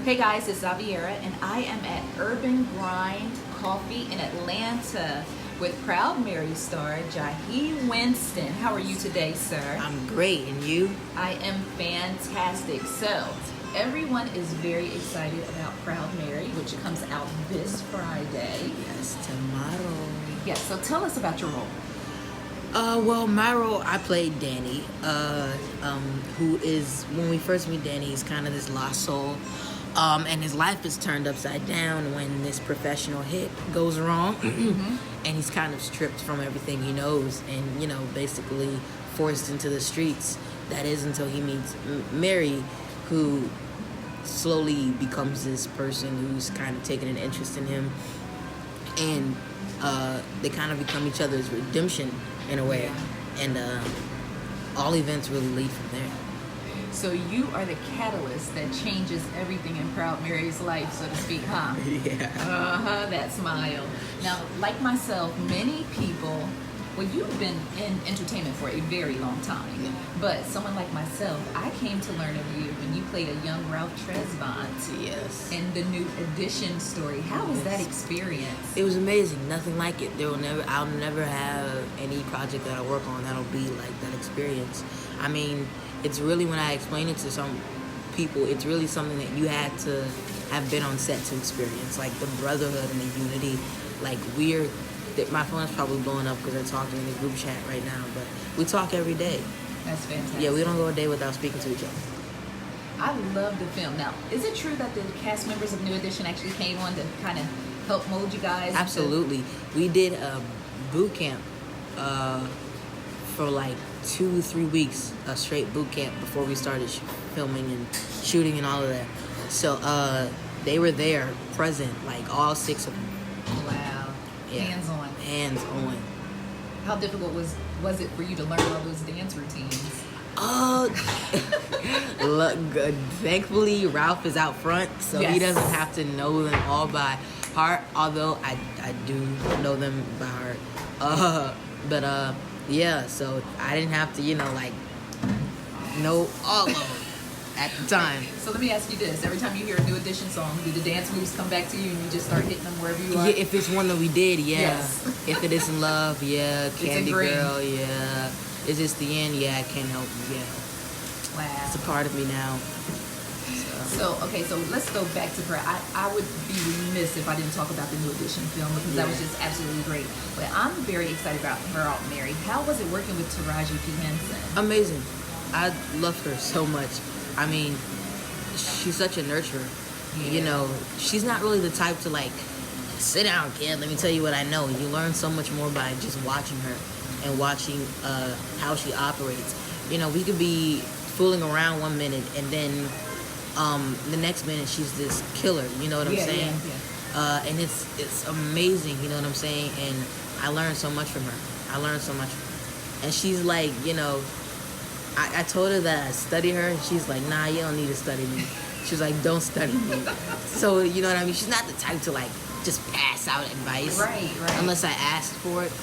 Hey guys, it's Xaviera, and I am at Urban Grind Coffee in Atlanta with Proud Mary star Jahi Winston. How are you today, sir? I'm great, and you? I am fantastic. So, everyone is very excited about Proud Mary, which comes out this Friday. Yes, tomorrow. Yes, so tell us about your role. Well, my role, I played Danny, who is, when we first meet Danny, he's kind of this lost soul, and his life is turned upside down when this professional hit goes wrong, and he's kind of stripped from everything he knows, and, basically forced into the streets. That is until he meets Mary, who slowly becomes this person who's kind of taken an interest in him, and they kind of become each other's redemption in a way, and all events really lead from there. So you are the catalyst that changes everything in Proud Mary's life, so to speak, huh? Yeah. That smile. Now, like myself, many people, well, you've been in entertainment for a very long time, but someone like myself, I came to learn of you when you played a young Ralph Transbond. Yes. In the New Edition story. How was that experience? It was amazing. Nothing like it. I'll never have any project that I work on that'll be like that experience. I mean, it's really, when I explain it to some people, it's really something that you had to have been on set to experience. Like the brotherhood and the unity. Like my phone's probably blowing up because they're talking in the group chat right now, but we talk every day. That's fantastic. Yeah, we don't go a day without speaking to each other. I love the film. Now, is it true that the cast members of New Edition actually came on to kind of help mold you guys? Absolutely. We did a boot camp for like 2-3 weeks, a straight boot camp before we started filming and shooting and all of that. So they were there, present, like all 6 of them. Wow. Yeah. Hands-on. Hands-on. How difficult was it for you to learn all those dance routines? Look, good. Thankfully, Ralph is out front, so he doesn't have to know them all by heart, although I do know them by heart. Yeah, so I didn't have to, know all of them at the time. So let me ask you this. Every time you hear a New Edition song, do the dance moves come back to you and you just start hitting them wherever you are? Yeah, if it's one that we did, yeah. Yes. If it isn't Love, yeah. Candy Green. Girl, yeah. Is this the end? Yeah, I can't help you, yeah. Wow. It's a part of me now. So let's go back to her. I would be remiss if I didn't talk about the New Edition film because that was just absolutely great. But I'm very excited about Proud Mary. How was it working with Taraji P. Henson? Amazing. I loved her so much. I mean, she's such a nurturer. Yeah. She's not really the type to sit down, kid, let me tell you what I know. You learn so much more by just watching her and watching how she operates. We could be fooling around one minute and then the next minute she's this killer, you know what I'm saying? Yeah. And it's amazing, you know what I'm saying? And I learned so much from her. And she's like, I told her that I study her, and she's like, nah, you don't need to study me. She's like, don't study me. So, you know what I mean? She's not the type to just pass out advice. Right. Unless I asked for it.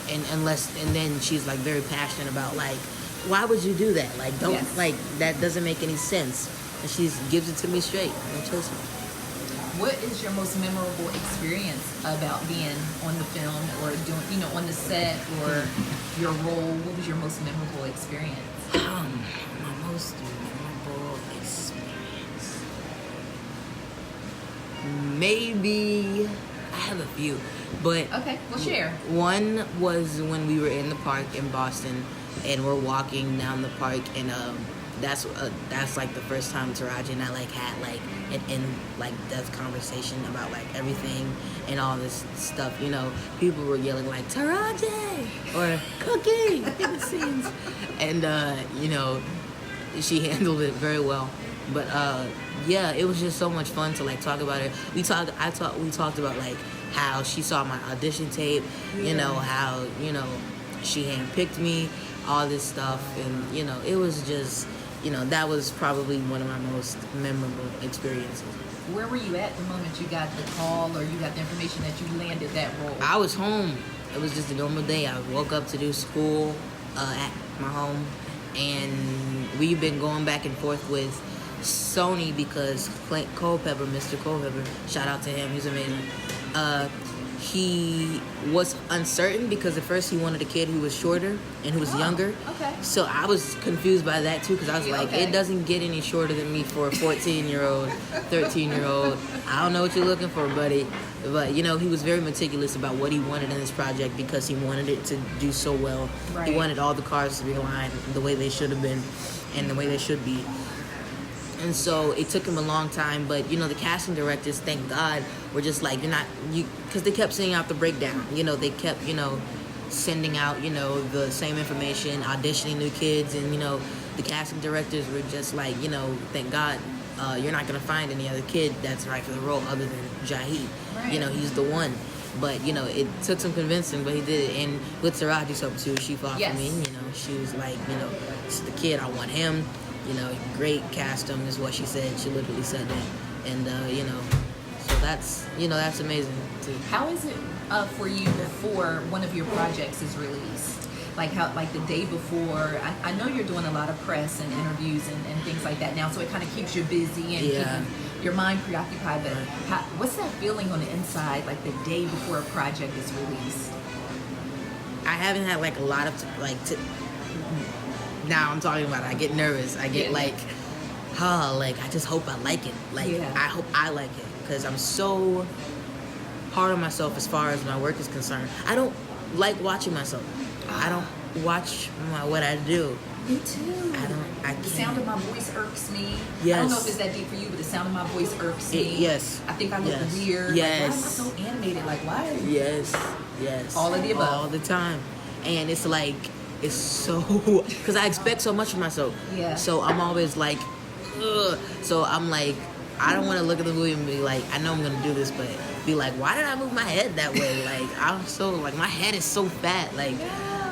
And then she's very passionate about why would you do that? That doesn't make any sense. And she gives it to me straight. No chaser. What is your most memorable experience about being on the film or doing, on the set or your role? What was your most memorable experience? My most memorable experience. Maybe I have a few, but okay, we'll share. One was when we were in the park in Boston, and we're walking down the park, and that's the first time Taraji and I had an in-depth conversation about everything and all this stuff. People were yelling Taraji or Cookie in the scenes, and she handled it very well. But it was just so much fun to talk about it. We talked about how she saw my audition tape, how she handpicked me, all this stuff, and it was just. That was probably one of my most memorable experiences. Where were you at the moment you got the call or you got the information that you landed that role? I was home. It was just a normal day. I woke up to do school at my home, and we've been going back and forth with Sony, because Clint Culpepper, Mr. Culpepper, shout out to him, he's amazing. He was uncertain because at first he wanted a kid who was shorter and who was younger. Okay. So I was confused by that too, because I was like, it doesn't get any shorter than me for a 14-year-old, 13-year-old. I don't know what you're looking for, buddy. But, you know, he was very meticulous about what he wanted in this project because he wanted it to do so well. Right. He wanted all the cars to be aligned the way they should have been and the way they should be. And so it took him a long time, but, you know, the casting directors, thank God, were just like, because they kept sending out the breakdown. You know, they kept, you know, sending out, you know, the same information, auditioning new kids, and, you know, the casting directors were just like, you know, thank God, you're not going to find any other kid that's right for the role other than Jahi. Right. You know, he's the one. But, you know, it took some convincing, but he did it. And with Taraji's help, too, she fought for me. You know, she was like, you know, it's the kid, I want him. You know, great cast him is what she said. She literally said that. And, you know, so that's, you know, that's amazing, too. How is it for you before one of your projects is released? Like the day before, I know you're doing a lot of press and interviews and things like that now, so it kind of keeps you busy and keeping your mind preoccupied. But what's that feeling on the inside, like the day before a project is released? I haven't had like a lot of now I'm talking about it. I get nervous. I get like I just hope I like it. I hope I like it, because I'm so hard on myself as far as my work is concerned. I don't like watching myself. I don't watch what I do. Me too. I can't. The sound of my voice irks me. Yes. I don't know if it's that deep for you, but the sound of my voice irks me. Yes. I think I look weird. Yes. Like, why am I so animated? Like, why? Yes. All of the above. All the time. And it's like, it's so, because I expect so much of myself. Yeah. So I'm always like, ugh. So I'm like, I don't want to look at the movie and be like, I know I'm going to do this, but be like, why did I move my head that way? Like, I'm so, like, my head is so fat. Like,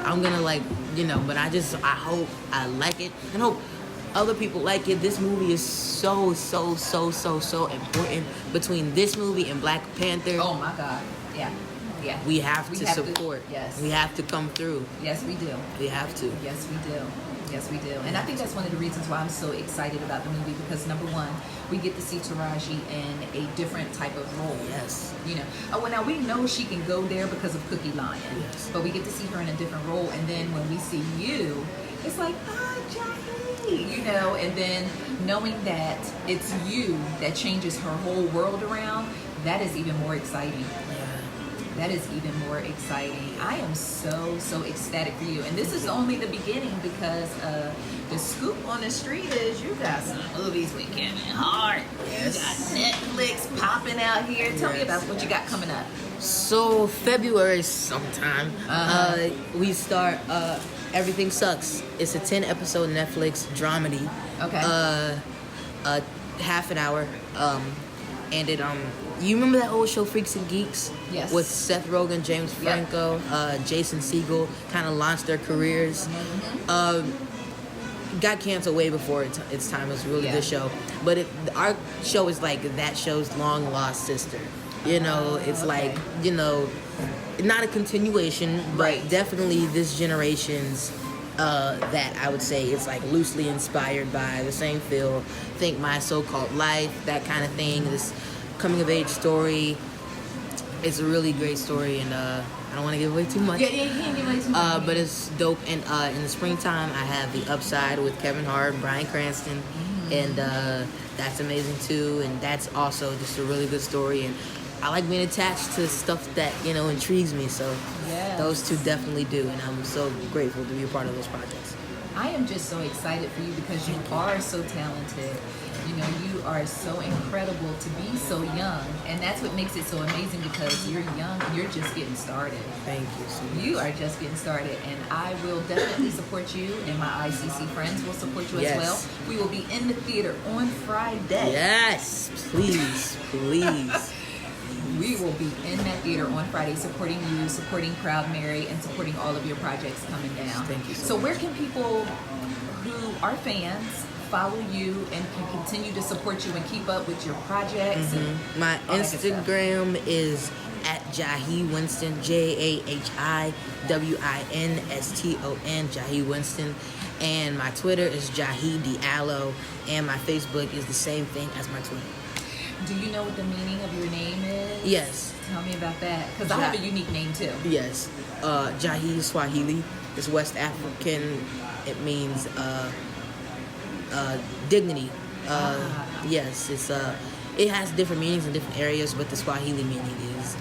I'm going to, like, you know, but I hope I like it and hope other people like it. This movie is so important between this movie and Black Panther. Oh, my God. Yeah. We have to support. Yes. We have to come through. Yes, we do. We have to. Yes, we do. Yes, we do. And I think that's one of the reasons why I'm so excited about the movie, because number one, we get to see Taraji in a different type of role. Yes. You know, well, now we know she can go there because of Cookie Lion. Yes. But we get to see her in a different role, and then when we see you, it's like, Jahi, you know, and then knowing that it's you that changes her whole world around, that is even more exciting. That is even more exciting. I am so ecstatic for you. And this is only the beginning, because the scoop on the street is you got some movies with Kevin Hart. Yes. You got Netflix popping out here. Tell me about what you got coming up. So February sometime, we start Everything Sucks. It's a 10-episode Netflix dramedy. Okay. Half an hour. And it you remember that old show Freaks and Geeks? Yes. With Seth Rogen, James Franco, Jason Segel, kind of launched their careers. Got canceled way before its time. It was a really good show. But our show is like that show's long lost sister. You know, it's like, you know, not a continuation, but definitely this generation's that I would say is like loosely inspired by the same feel. Think My So-Called Life, that kind of thing. This coming of age story. It's a really great story, and I don't want to give away too much. Yeah, you can't give away too much. But it's dope. And in the springtime, I have The Upside with Kevin Hart and Bryan Cranston, and that's amazing too. And that's also just a really good story. And I like being attached to stuff that, you know, intrigues me. So those two definitely do, and I'm so grateful to be a part of those projects. I am just so excited for you because you are so talented. You know, you are so incredible to be so young, and that's what makes it so amazing, because you're young and you're just getting started. Thank you so much. You are just getting started, and I will definitely support you, and my ICC friends will support you as well. We will be in the theater on Friday. Yes, please. We will be in that theater on Friday supporting you, supporting Proud Mary, and supporting all of your projects coming down. Thank you So where can people who are fans follow you and can continue to support you and keep up with your projects? And my Instagram is at Jahi Winston, JahiWinston, Jahi Winston. And my Twitter is Jahi Diallo. And my Facebook is the same thing as my Twitter. Do you know what the meaning of your name is? Yes. Tell me about that. Because I have a unique name too. Yes. Jahi is Swahili. It's West African. It means dignity. Yes, it's it has different meanings in different areas, but the Swahili meaning is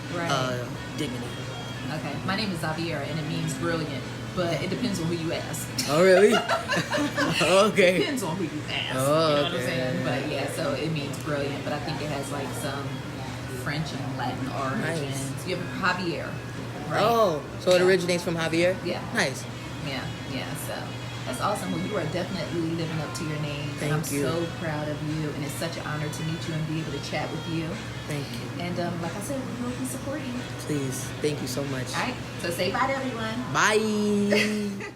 dignity. Okay. My name is Xavier, and it means brilliant. But it depends on who you ask. Oh, really? Okay. It depends on who you ask. Oh, you know what I'm okay. saying? But yeah, so it means brilliant. But I think it has like some French and Latin origins. Nice. You have Javier, right? Oh, so it originates from Javier? Yeah. Nice. Yeah. So that's awesome. Well, you are definitely living up to your name. Thank I'm you. so proud of you, and it's such an honor to meet you and be able to chat with you. Thank you. And like I said, we will be supporting you. Please. Thank you so much. All right. So say bye to everyone. Bye.